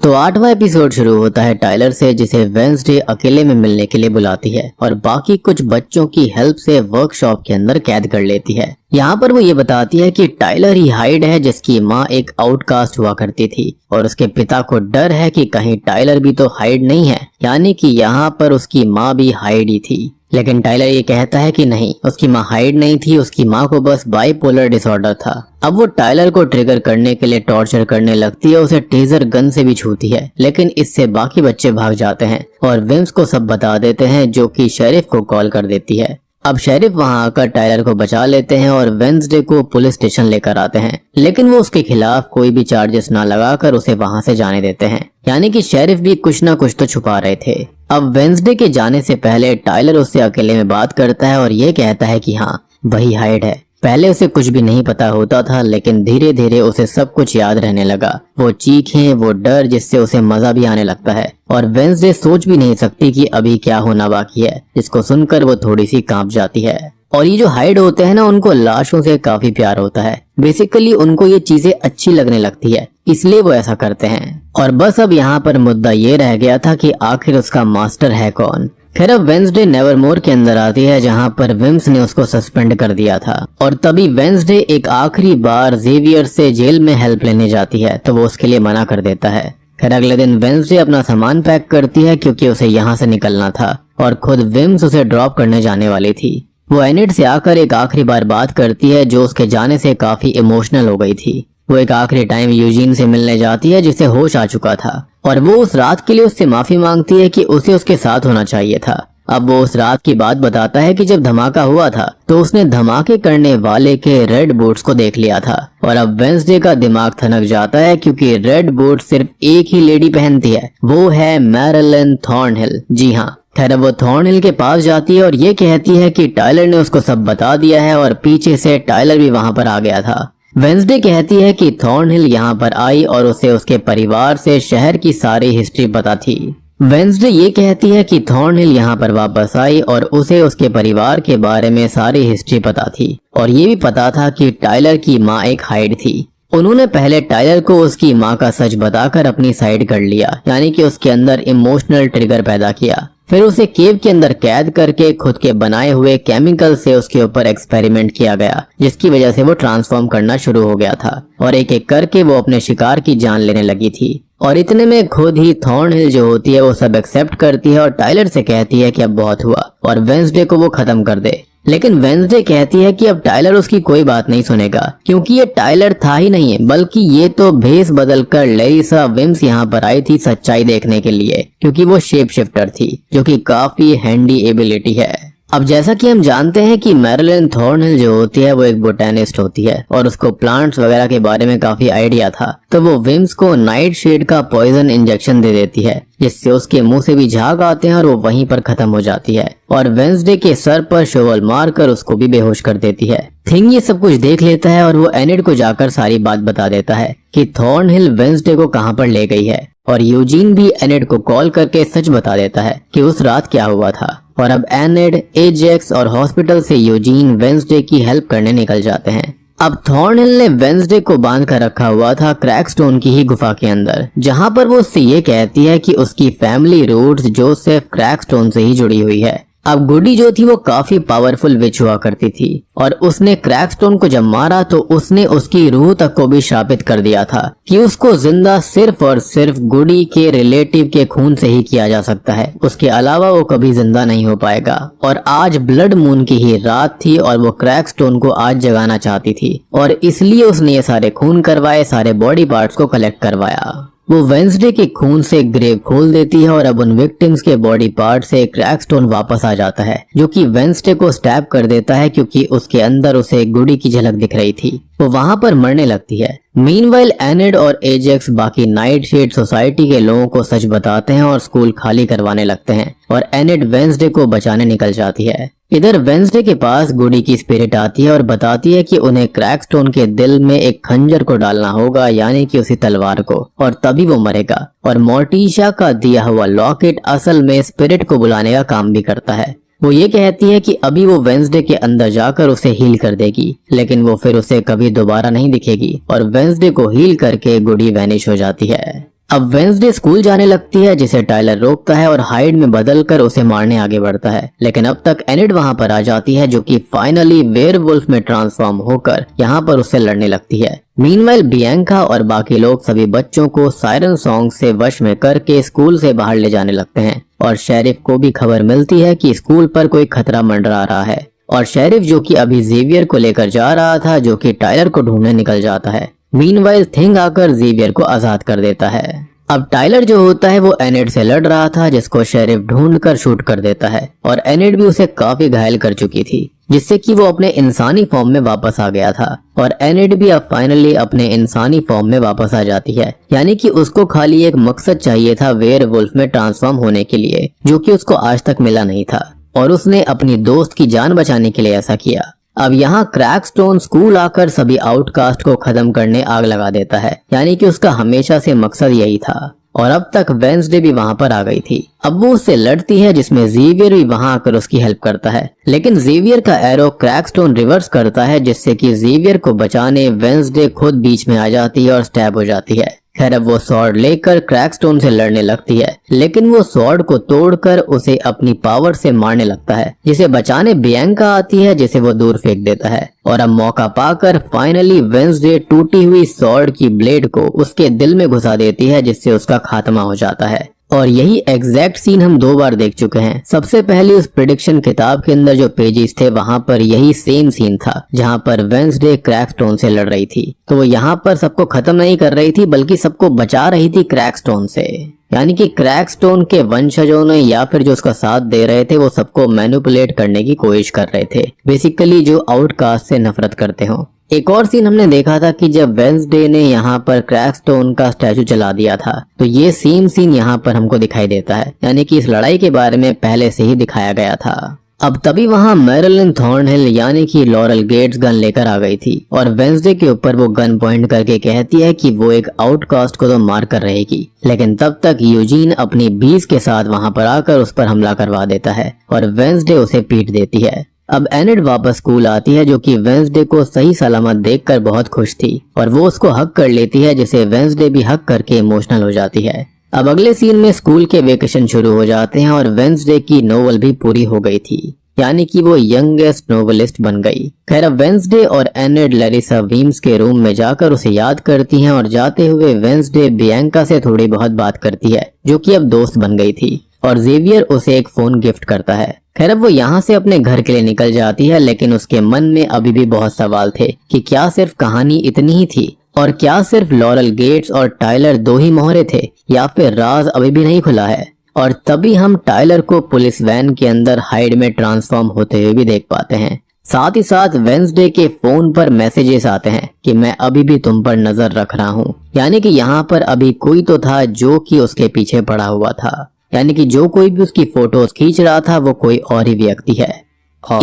तो 8वां एपिसोड शुरू होता है टाइलर से, जिसे वेंसडे अकेले में मिलने के लिए बुलाती है और बाकी कुछ बच्चों की हेल्प से वर्कशॉप के अंदर कैद कर लेती है। यहाँ पर वो ये बताती है कि टाइलर ही हाइड है, जिसकी माँ एक आउटकास्ट हुआ करती थी और उसके पिता को डर है कि कहीं टाइलर भी तो हाइड नहीं है, यानी कि यहाँ पर उसकी माँ भी हाइड ही थी। लेकिन टाइलर ये कहता है कि नहीं, उसकी माँ हाइड नहीं थी, उसकी माँ को बस बाइपोलर डिसऑर्डर था। अब वो टाइलर को ट्रिगर करने के लिए टॉर्चर करने लगती है, उसे टेजर गन से भी छूती है, लेकिन इससे बाकी बच्चे भाग जाते हैं और विम्स को सब बता देते हैं, जो कि शेरिफ को कॉल कर देती है। अब शेरिफ वहां आकर टाइलर को बचा लेते हैं और वेंसडे को पुलिस स्टेशन लेकर आते हैं, लेकिन वो उसके खिलाफ कोई भी चार्जेस ना लगाकर उसे वहां से जाने देते हैं, यानी कि शेरिफ भी कुछ ना कुछ तो छुपा रहे थे। अब वेंसडे के जाने से पहले टाइलर उससे अकेले में बात करता है और ये कहता है कि हाँ, वही हाइड है। पहले उसे कुछ भी नहीं पता होता था, लेकिन धीरे धीरे उसे सब कुछ याद रहने लगा। वो चीखें, वो डर, जिससे उसे मजा भी आने लगता है और वेंसडे सोच भी नहीं सकती कि अभी क्या होना बाकी है, जिसको सुनकर वो थोड़ी सी कांप जाती है। और ये जो हाइड होते हैं ना, उनको लाशों से काफी प्यार होता है। बेसिकली उनको ये चीजें अच्छी लगने लगती है, इसलिए वो ऐसा करते हैं। और बस अब यहाँ पर मुद्दा ये रह गया था कि आखिर उसका मास्टर है कौन। खैर अब वेंसडे नेवरमोर के अंदर आती है, जहाँ पर विम्स ने उसको सस्पेंड कर दिया था। और तभी वेंसडे एक आखिरी बार जेवियर से जेल में हेल्प लेने जाती है, तो वो उसके लिए मना कर देता है। खैर अगले दिन वेंसडे अपना सामान पैक करती है, क्योंकि उसे यहाँ से निकलना था और खुद विम्स उसे ड्रॉप करने जाने वाली थी। वो एनिड से आकर एक आखिरी बार बात करती है, जो उसके जाने से काफी इमोशनल हो गई थी। वो एक आखिरी टाइम यूजीन से मिलने जाती है, जिसे होश आ चुका था, और वो उस रात के लिए उससे माफी मांगती है कि उसे उसके साथ होना चाहिए था। अब वो उस रात की बात बताता है कि जब धमाका हुआ था तो उसने धमाके करने वाले के रेड बूट्स को देख लिया था। और अब वेंसडे का दिमाग थनक जाता है, क्योंकि रेड बूट सिर्फ एक ही लेडी पहनती है, वो है मैरिलन थॉर्नहिल। जी हाँ, खैर वो थॉर्नहिल के पास जाती है और ये कहती है कि टाइलर ने उसको सब बता दिया है और पीछे से टाइलर भी वहाँ पर आ गया था। वेंसडे कहती है कि थॉर्नहिल यहाँ पर आई और उसे उसके परिवार से शहर की सारी हिस्ट्री पता थी। वेंसडे ये कहती है कि थॉर्नहिल यहाँ पर वापस आई और उसे उसके परिवार के बारे में सारी हिस्ट्री पता थी, और ये भी पता था कि टाइलर की माँ एक हाइड थी। उन्होंने पहले टाइलर को उसकी माँ का सच बताकर अपनी साइड कर लिया, यानी कि उसके अंदर इमोशनल ट्रिगर पैदा किया। फिर उसे केव के अंदर कैद करके खुद के बनाए हुए केमिकल से उसके ऊपर एक्सपेरिमेंट किया गया, जिसकी वजह से वो ट्रांसफॉर्म करना शुरू हो गया था और एक एक करके वो अपने शिकार की जान लेने लगी थी। और इतने में खुद ही थॉर्नहिल जो होती है वो सब एक्सेप्ट करती है और टाइलर से कहती है कि अब बहुत हुआ और वेंसडे को वो खत्म कर दे। लेकिन वेंसडे कहती है कि अब टाइलर उसकी कोई बात नहीं सुनेगा, क्योंकि ये टाइलर था ही नहीं है, बल्कि ये तो भेस बदलकर लैरिसा विम्स यहाँ पर आई थी सच्चाई देखने के लिए, क्योंकि वो शेप शिफ्टर थी, जो कि काफी हैंडी एबिलिटी है। अब जैसा कि हम जानते हैं कि मैरिलन थॉर्नहिल जो होती है वो एक बोटेनिस्ट होती है और उसको प्लांट्स वगैरह के बारे में काफी आइडिया था, तो वो विम्स को नाइट शेड का पॉइजन इंजेक्शन दे देती है, जिससे उसके मुंह से भी झाग आते हैं और वो वहीं पर खत्म हो जाती है और वेंसडे के सर पर शोवल मारकर उसको भी बेहोश कर देती है। थिंग ये सब कुछ देख लेता है और वो एनिड को जाकर सारी बात बता देता है कि थॉर्नहिल वेंसडे को कहाँ पर ले गई है, और यूजीन भी एनिड को कॉल करके सच बता देता है कि उस रात क्या हुआ था। और अब एनिड, एजेक्स और हॉस्पिटल से यूजीन वेंसडे की हेल्प करने निकल जाते हैं। अब थॉर्नहिल ने वेंसडे को बांध कर रखा हुआ था क्रैकस्टोन की ही गुफा के अंदर, जहां पर वो उससे ये कहती है कि उसकी फैमिली रूट्स जोसेफ क्रैकस्टोन से ही जुड़ी हुई है। अब गुडी जो थी वो काफी पावरफुल विच हुआ करती थी और उसने क्रैकस्टोन को जब मारा तो उसने उसकी रूह तक को भी शापित कर दिया था कि उसको जिंदा सिर्फ और सिर्फ गुडी के रिलेटिव के खून से ही किया जा सकता है, उसके अलावा वो कभी जिंदा नहीं हो पाएगा। और आज ब्लड मून की ही रात थी और वो क्रैकस्टोन को आज जगाना चाहती थी और इसलिए उसने ये सारे खून करवाए, सारे बॉडी पार्ट्स को कलेक्ट करवाया। वो वेंसडे के खून से ग्रेव खोल देती है और अब उन विक्टिम्स के बॉडी पार्ट से क्रैकस्टोन वापस आ जाता है, जो कि वेंसडे को स्टैब कर देता है, क्योंकि उसके अंदर उसे गुडी की झलक दिख रही थी। वो वहां पर मरने लगती है। मीनवाइल एनिड और एजेक्स बाकी नाइट शेड सोसाइटी के लोगों को सच बताते हैं और स्कूल खाली करवाने लगते हैं और एनिड वेंसडे को बचाने निकल जाती है। इधर वेंसडे के पास गुडी की स्पिरिट आती है और बताती है कि उन्हें क्रैकस्टोन के दिल में एक खंजर को डालना होगा, यानी कि उसी तलवार को, और तभी वो मरेगा। और मोर्टिशा का दिया हुआ लॉकेट असल में स्पिरिट को बुलाने का काम भी करता है। वो ये कहती है कि अभी वो वेंसडे के अंदर जाकर उसे हील कर देगी, लेकिन वो फिर उसे कभी दोबारा नहीं दिखेगी और वेंसडे को हील करके गुडी वैनिश हो जाती है। अब वेंसडे स्कूल जाने लगती है, जिसे टाइलर रोकता है और हाइड में बदलकर उसे मारने आगे बढ़ता है। लेकिन अब तक एनिड वहां पर आ जाती है, जो कि फाइनली वेयरवुल्फ में ट्रांसफॉर्म होकर यहाँ पर उससे लड़ने लगती है। मीनवाइल बियांका और बाकी लोग सभी बच्चों को सायरन सॉन्ग से वश में करके स्कूल से बाहर ले जाने लगते हैं और शेरिफ को भी खबर मिलती है कि स्कूल पर कोई खतरा मंडरा रहा है। और शेरिफ, जो कि अभी जेवियर को लेकर जा रहा था, जो कि टाइलर को ढूंढने निकल जाता है। मीनवाइल थिंग आकर जेवियर को आजाद कर देता है। अब टाइलर जो होता है वो एनिड से लड़ रहा था, जिसको शेरिफ ढूंढकर शूट कर देता है और एनिड भी उसे काफी घायल कर चुकी थी, जिससे कि वो अपने इंसानी फॉर्म में वापस आ गया था। और एनिड भी अब फाइनली अपने इंसानी फॉर्म में वापस आ जाती है, यानी कि उसको खाली एक मकसद चाहिए था वेयरवुल्फ में ट्रांसफॉर्म होने के लिए, जो कि उसको आज तक मिला नहीं था, और उसने अपनी दोस्त की जान बचाने के लिए ऐसा किया। अब यहाँ क्रैकस्टोन स्कूल आकर सभी आउटकास्ट को खत्म करने आग लगा देता है, यानी कि उसका हमेशा से मकसद यही था। और अब तक वेंसडे भी वहां पर आ गई थी। अब वो उससे लड़ती है, जिसमें जेवियर भी वहां आकर उसकी हेल्प करता है। लेकिन जेवियर का एरो क्रैकस्टोन रिवर्स करता है, जिससे कि जेवियर को बचाने वेंसडे खुद बीच में आ जाती है और स्टैब हो जाती है। खैर अब वो स्वॉर्ड लेकर क्रैकस्टोन से लड़ने लगती है, लेकिन वो स्वॉर्ड को तोड़कर उसे अपनी पावर से मारने लगता है, जिसे बचाने बियांका आती है, जिसे वो दूर फेंक देता है। और अब मौका पाकर फाइनली वेंसडे टूटी हुई स्वॉर्ड की ब्लेड को उसके दिल में घुसा देती है, जिससे उसका खात्मा हो जाता है। और यही एग्जैक्ट सीन हम 2 बार देख चुके हैं। सबसे पहले उस प्रिडिक्शन किताब के अंदर जो पेजेस थे, वहां पर यही सेम सीन था, जहां पर वेंसडे क्रैकस्टोन से लड़ रही थी। तो वो यहाँ पर सबको खत्म नहीं कर रही थी, बल्कि सबको बचा रही थी क्रैकस्टोन से। यानी कि क्रैकस्टोन के वंशजों ने या फिर जो उसका साथ दे रहे थे, वो सबको मैनिपुलेट करने की कोशिश कर रहे थे, बेसिकली जो आउटकास्ट से नफरत करते हो। एक और सीन हमने देखा था कि जब वेंसडे ने यहाँ पर क्रैकस्टोन का स्टैचू जला दिया था, तो ये सेम सीन यहाँ पर हमको दिखाई देता है, यानी कि इस लड़ाई के बारे में पहले से ही दिखाया गया था। अब तभी वहाँ मैरिलिन थॉर्नहिल यानी कि लॉरेल गेट्स गन लेकर आ गई थी और वेंसडे के ऊपर वो गन पॉइंट करके कहती है कि वो एक आउटकास्ट को तो मार कर रहेगी। लेकिन तब तक यूजीन अपनी बीस के साथ वहाँ पर आकर उस पर हमला करवा देता है और वेंसडे उसे पीट देती है। अब एनिड वापस स्कूल आती है, जो कि वेंसडे को सही सलामत देखकर बहुत खुश थी और वो उसको हक कर लेती है, जिसे वेंसडे भी हक करके इमोशनल हो जाती है। अब अगले सीन में स्कूल के वेकेशन शुरू हो जाते हैं और वेंसडे की नोवेल भी पूरी हो गई थी, यानी कि वो यंगेस्ट नोवेलिस्ट बन गई। खैर अब वेंसडे और एनिड लैरिसा वीम्स के रूम में जाकर उसे याद करती हैं और जाते हुए वेंसडे बियांका से थोड़ी बहुत बात करती है, जो कि अब दोस्त बन गई थी, और जेवियर उसे एक फोन गिफ्ट करता है। खैर अब वो यहाँ से अपने घर के लिए निकल जाती है, लेकिन उसके मन में अभी भी बहुत सवाल थे कि क्या सिर्फ कहानी इतनी ही थी, और क्या सिर्फ लॉरेल गेट्स और टाइलर 2 ही मोहरे थे, या फिर राज अभी भी नहीं खुला है। और तभी हम टाइलर को पुलिस वैन के अंदर हाइड में ट्रांसफॉर्म होते हुए भी देख पाते हैं। साथ ही साथ वेंसडे के फोन पर मैसेजेस आते हैं कि मैं अभी भी तुम पर नजर रख रहा हूँ, यानी कि यहाँ पर अभी कोई तो था जो कि उसके पीछे पड़ा हुआ था, यानी कि जो कोई भी उसकी फोटोज खींच रहा था वो कोई और ही व्यक्ति है।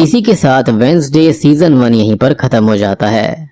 इसी के साथ वेंसडे सीजन 1 यहीं पर खत्म हो जाता है।